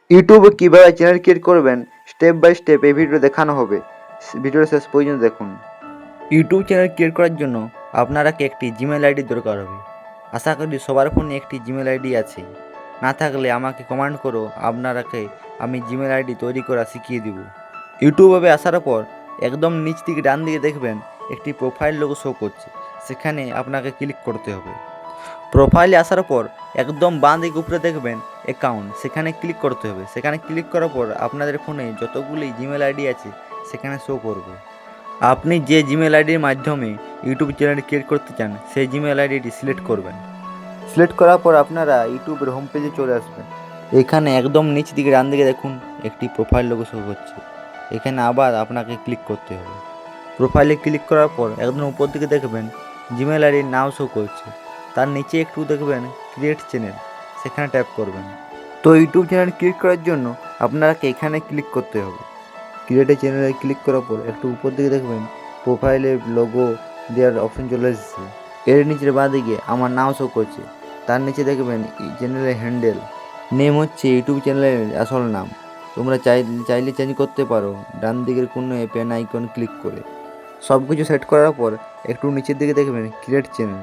ইউটিউবে কীভাবে channel create করবেন স্টেপ বাই স্টেপ এই ভিডিও দেখানো হবে। ভিডিওর শেষ পর্যন্ত দেখুন। ইউটিউব চ্যানেল ক্রিয়েট করার জন্য আপনাকে একটি জিমেল আইডি দরকার হবে। আশা করি সবার ফোনে একটি জিমেল আইডি আছে। না থাকলে আমাকে কমেন্ট করো, আপনাকে আমি জিমেল আইডি তৈরি করা শিখিয়ে দিব। ইউটিউবে আসার পর একদম নিচ দিকে ডান দিকে দেখবেন একটি প্রোফাইল লোগো শো করছে, সেখানে আপনাকে ক্লিক করতে হবে। প্রোফাইলে আসার পর একদম বাঁ দিকে উপরে দেখবেন অ্যাকাউন্ট, সেখানে ক্লিক করতে হবে। সেখানে ক্লিক করার পর আপনাদের ফোনে যতগুলি জিমেল আইডি আছে সেখানে শো করবে। আপনি যে জিমেল আইডির মাধ্যমে ইউটিউব চ্যানেল ক্রিয়েট করতে চান সেই জিমেল আইডিটি সিলেক্ট করবেন। সিলেক্ট করার পর আপনারা ইউটিউবের হোম পেজে চলে আসবেন। এখানে একদম নিচ দিকে ডান দিকে দেখুন একটি প্রোফাইল লোগো শো করছে, এখানে আবার আপনাকে ক্লিক করতে হবে। প্রোফাইলে ক্লিক করার পর একদম উপর দিকে দেখবেন জিমেল আইডির নাম শো করছে, তার নিচে একটু দেখবেন ক্রিয়েট চ্যানেল, সেখানে ট্যাপ করবেন। তো ইউটিউব চ্যানেল ক্রিয়েট করার জন্য আপনাকে এখানে ক্লিক করতে হবে। ক্রিয়েট চ্যানেলে ক্লিক করার পর একটু উপর দিকে দেখবেন প্রোফাইলের লোগো দেওয়ার অপশন চলে এসেছে। এর নিচের বাঁ দিকে আমার নাম শো করছে, তার নিচে দেখবেন চ্যানেলের হ্যান্ডেল নেম হচ্ছে ইউটিউব চ্যানেলের আসল নাম। তোমরা চাইলে চেঞ্জ করতে পারো ডান দিকের কোনো পেন আইকন ক্লিক করে। সব কিছু সেট করার পর একটু নিচের দিকে দেখবেন ক্রিয়েট চ্যানেল।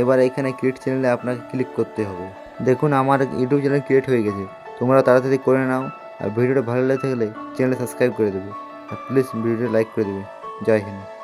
এবার এখানে ক্রিয়েট চ্যানেলে আপনাকে ক্লিক করতে হবে। দেখুন আমার ইউটিউব চ্যানেল ক্রিয়েট হয়ে গেছে, তোমরা তাড়াতাড়ি করে নাও। আর ভিডিওটা ভালো লেগে থাকলে চ্যানেলটা সাবস্ক্রাইব করে দেবে, আর প্লিজ ভিডিওটা লাইক করে দেবে। জয় হিন্দ।